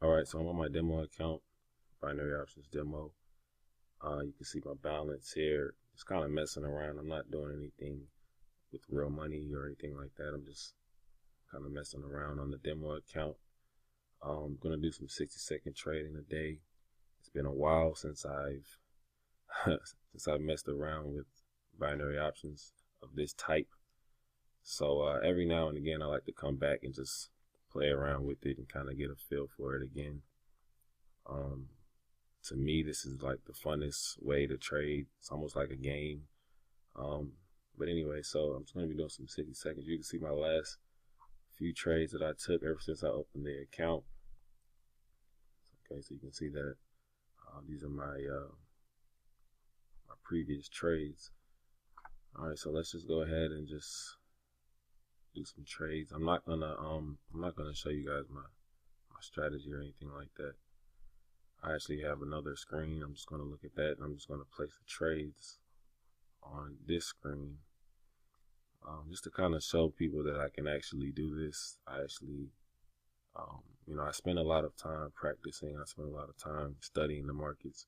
Alright, so I'm on my demo account, binary options demo. You can see my balance here. Just kind of messing around. I'm not doing anything with real money or anything like that. I'm just kind of messing around on the demo account. I'm gonna do some 60-second trading a day. It's been a while since I've since I've messed around with binary options of this type. So every now and again, I like to come back and just play around with it and kind of get a feel for it again. To me, this is like the funnest way to trade. It's almost like a game. But anyway, so I'm just going to be doing some 60 seconds. You can see my last few trades that I took ever since I opened the account. Okay, so you can see that these are my previous trades. All right, so let's just go ahead and just do some trades. I'm not gonna show you guys my strategy or anything like that. I actually have another screen. I'm just gonna look at that and I'm just gonna place the trades on this screen, just to kind of show people that I can actually do this. I actually, I spend a lot of time practicing. I spend a lot of time studying the markets,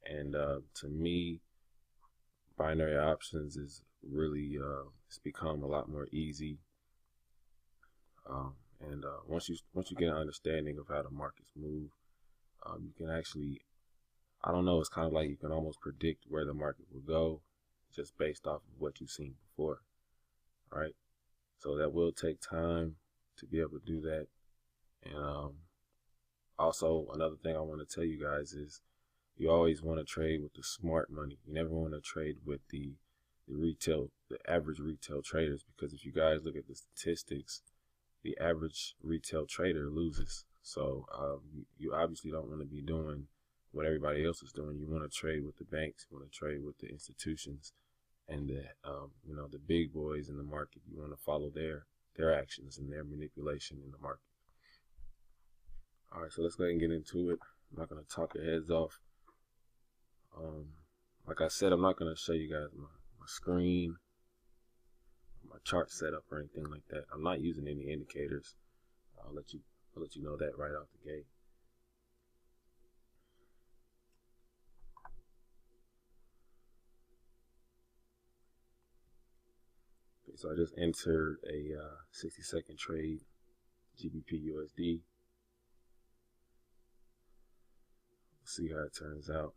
and to me, binary options is really it's become a lot more easy. And once you get an understanding of how the markets move, you can actually, I don't know, it's kind of like you can almost predict where the market will go just based off of what you've seen before, right? So that will take time to be able to do that. And also, another thing I want to tell you guys is you always want to trade with the smart money. You never want to trade with the average retail traders, because if you guys look at the statistics, the average retail trader loses. So you obviously don't want to be doing what everybody else is doing. You want to trade with the banks. You want to trade with the institutions and the big boys in the market. You want to follow their actions and their manipulation in the market. All right, so let's go ahead and get into it. I'm not going to talk your heads off. Like I said, I'm not going to show you guys my screen, my chart setup or anything like that. I'm not using any indicators. I'll let you know that right out the gate. Okay, so I just entered a 60-second trade, GBP USD. Let's see how it turns out.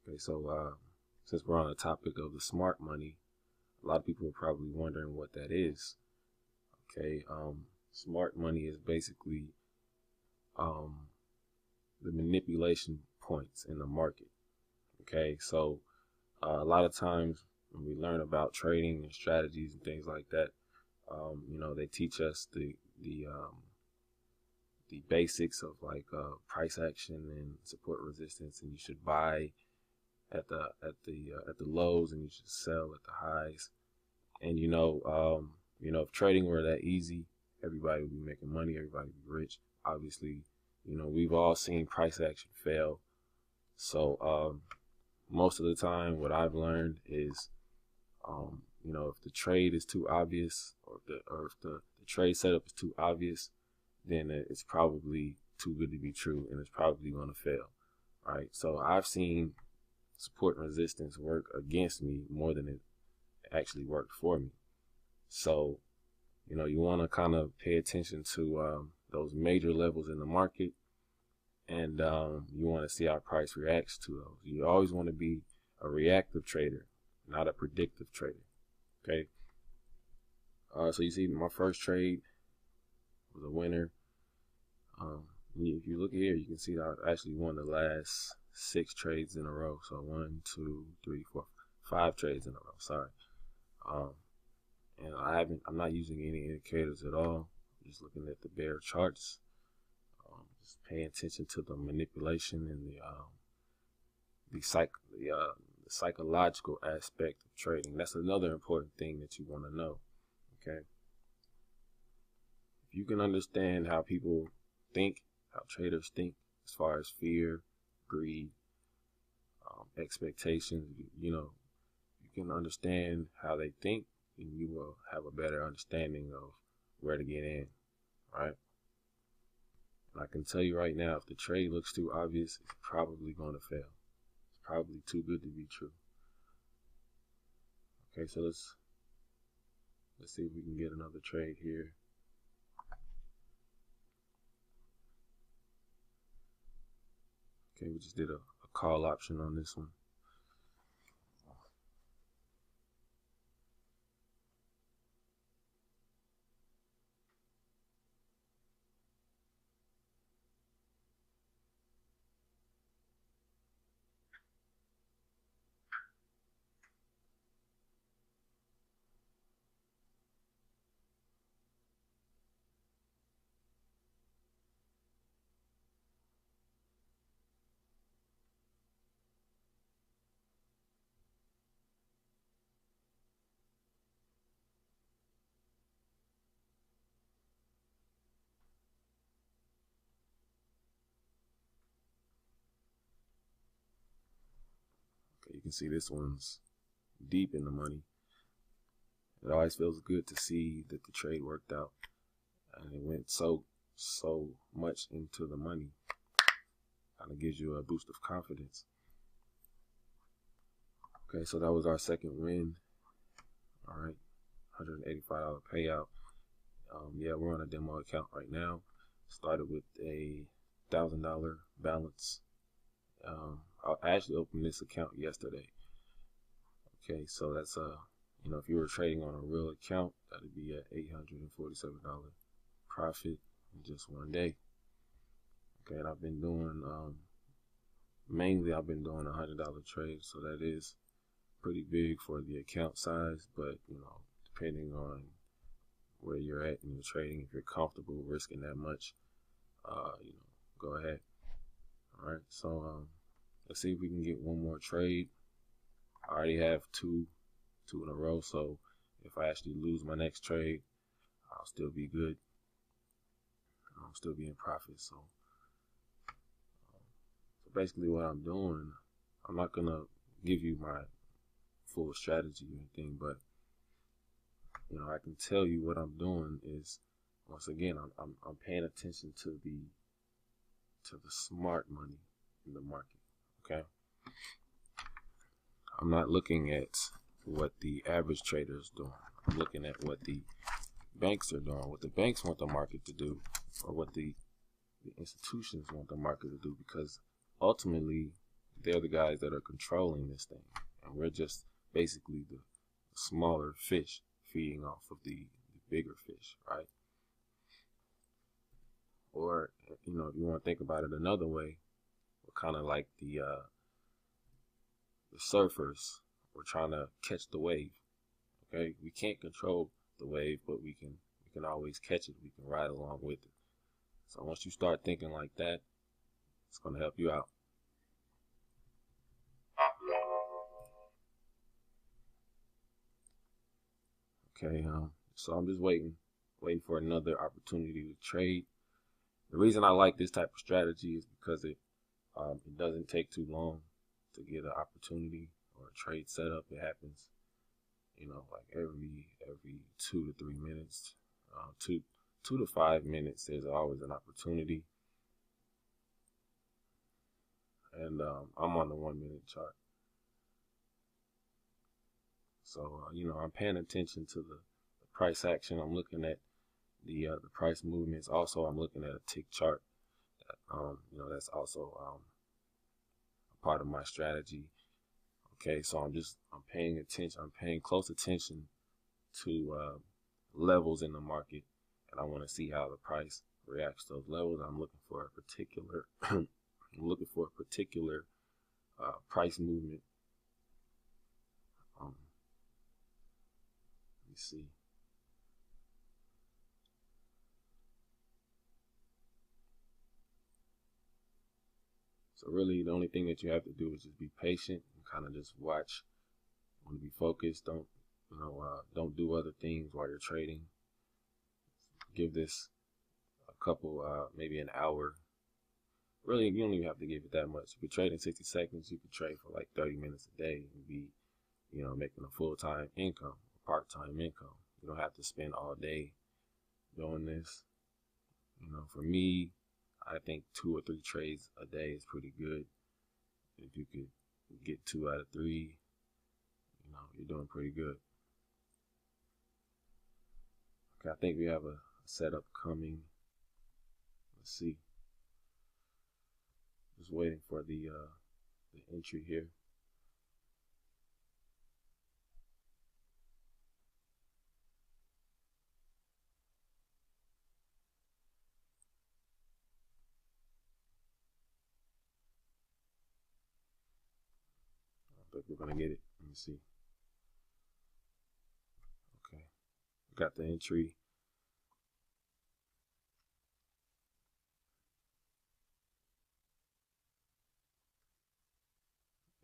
Okay, so since we're on the topic of the smart money, a lot of people are probably wondering what that is. Okay, smart money is basically the manipulation points in the market. Okay, so a lot of times when we learn about trading and strategies and things like that, they teach us the basics of like price action and support resistance, and you should buy at the lows and you should sell at the highs. And if trading were that easy, everybody would be making money, everybody would be rich. Obviously, we've all seen price action fail. So most of the time what I've learned is if the trade is too obvious, or if the trade setup is too obvious, then it's probably too good to be true and it's probably going to fail. Right? So I've seen support and resistance work against me more than it actually worked for me. So you want to kind of pay attention to those major levels in the market, and you want to see how price reacts to those. You always want to be a reactive trader, not a predictive trader. Okay. So you see my first trade was a winner. If you look here, you can see that I actually won the last 6 trades in a row. So 1, 2, 3, 4, 5 trades in a row. Sorry. And I'm not using any indicators at all. I'm just looking at the bear charts. Just paying attention to the manipulation and the psychological aspect of trading. That's another important thing that you want to know. Okay. If you can understand how people think, how traders think, as far as fear, greed, expectations. You can understand how they think, and you will have a better understanding of where to get in, right? And I can tell you right now, if the trade looks too obvious, it's probably going to fail. It's probably too good to be true. Okay, so let's see if we can get another trade here. Okay, we just did a call option on this one. Okay, you can see this one's deep in the money. It always feels good to see that the trade worked out, and it went so much into the money. Kind of gives you a boost of confidence. Okay, so that was our second win. All right, $185 payout. Yeah, we're on a demo account right now. Started with a $1,000 balance. I actually opened this account yesterday. Okay, so that's if you were trading on a real account, that'd be at $847 profit in just one day. Okay, and I've been doing mainly I've been doing $100 trades, so that is pretty big for the account size. But depending on where you're at in your trading, if you're comfortable risking that much, go ahead. All right, so let's see if we can get one more trade. I already have two in a row, so if I actually lose my next trade, I'll still be good. I'll still be in profit. So basically what I'm doing, I'm not gonna give you my full strategy or anything, but I can tell you what I'm doing is, once again, I'm paying attention to the smart money in the market. Okay, I'm not looking at what the average trader is doing. I'm looking at what the banks are doing, what the banks want the market to do, or what the institutions want the market to do, because ultimately they're the guys that are controlling this thing, and we're just basically the smaller fish feeding off of the bigger fish, right? Or if you want to think about it another way, we're kind of like the surfers. We're trying to catch the wave. Okay, we can't control the wave, but we can always catch it. We can ride along with it. So once you start thinking like that, it's going to help you out. Okay, so I'm just waiting for another opportunity to trade. The reason I like this type of strategy is because it doesn't take too long to get an opportunity or a trade set up. It happens, like every 2 to 3 minutes, 2 to 5 minutes. There's always an opportunity, and I'm on the 1 minute chart. So I'm paying attention to the price action. I'm looking at the price movements. Also, I'm looking at a tick chart. That's also a part of my strategy. Okay, so I'm paying attention. I'm paying close attention to levels in the market, and I want to see how the price reacts to those levels. I'm looking for a particular price movement. Let me see. So really, the only thing that you have to do is just be patient and kind of just watch. You want to be focused. Don't do other things while you're trading. Give this a couple, maybe an hour. really, you don't even have to give it that much. You could trade in 60 seconds. You could trade for like 30 minutes a day and be, making a full-time income, part-time income. You don't have to spend all day doing this. For me, I think 2 or 3 trades a day is pretty good. If you could get 2 out of 3, you're doing pretty good. Okay, I think we have a setup coming. Let's see. Just waiting for the entry here. I think we're gonna get it. Let me see. Okay, got the entry.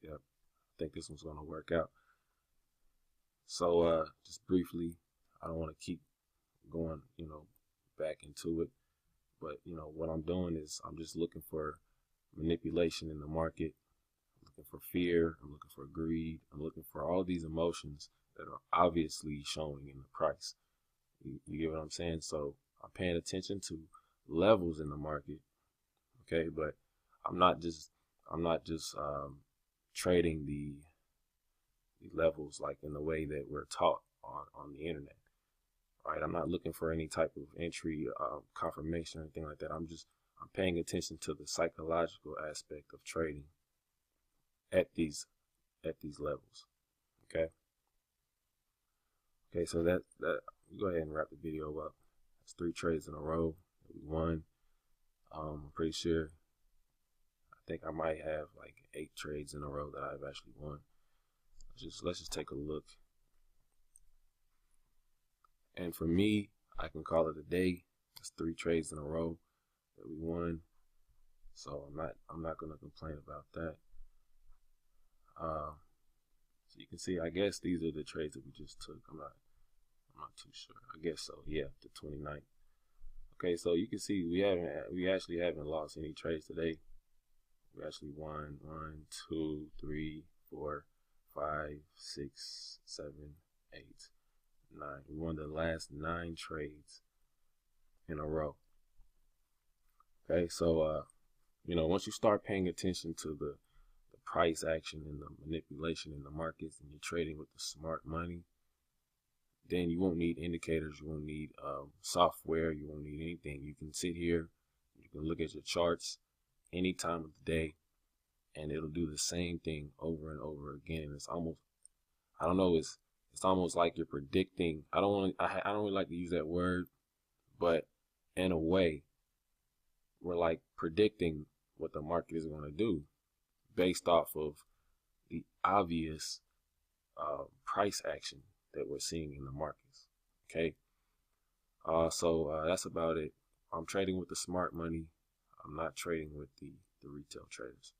Yep, I think this one's gonna work out. So just briefly, I don't want to keep going, back into it, but what I'm doing is I'm just looking for manipulation in the market. I'm looking for fear. I'm looking for greed. I'm looking for all these emotions that are obviously showing in the price. You get what I'm saying? So I'm paying attention to levels in the market, okay? But I'm not just trading the levels like in the way that we're taught on the internet, right? I'm not looking for any type of entry confirmation or anything like that. I'm paying attention to the psychological aspect of trading at these levels, okay? Okay, so that go ahead and wrap the video up. It's 3 trades in a row that we won. I'm pretty sure. I think I might have like 8 trades in a row that I've actually won. Let's just take a look. And for me, I can call it a day. It's 3 trades in a row that we won. So I'm not gonna complain about that. So you can see, I guess these are the trades that we just took. I'm not too sure. I guess so. Yeah, the 29th. Okay, so you can see we actually haven't lost any trades today. We actually won 1, 2, 3, 4, 5, 6, 7, 8, 9. We won the last 9 trades in a row. Okay, so once you start paying attention to the price action and the manipulation in the markets, and you're trading with the smart money, then you won't need indicators. You won't need software. You won't need anything. You can sit here. You can look at your charts any time of the day, and it'll do the same thing over and over again. It's almost, I don't know, it's almost like you're predicting. I don't really like to use that word, but in a way, we're like predicting what the market is going to do based off of the obvious price action that we're seeing in the markets. Okay. So that's about it. I'm trading with the smart money. I'm not trading with the retail traders.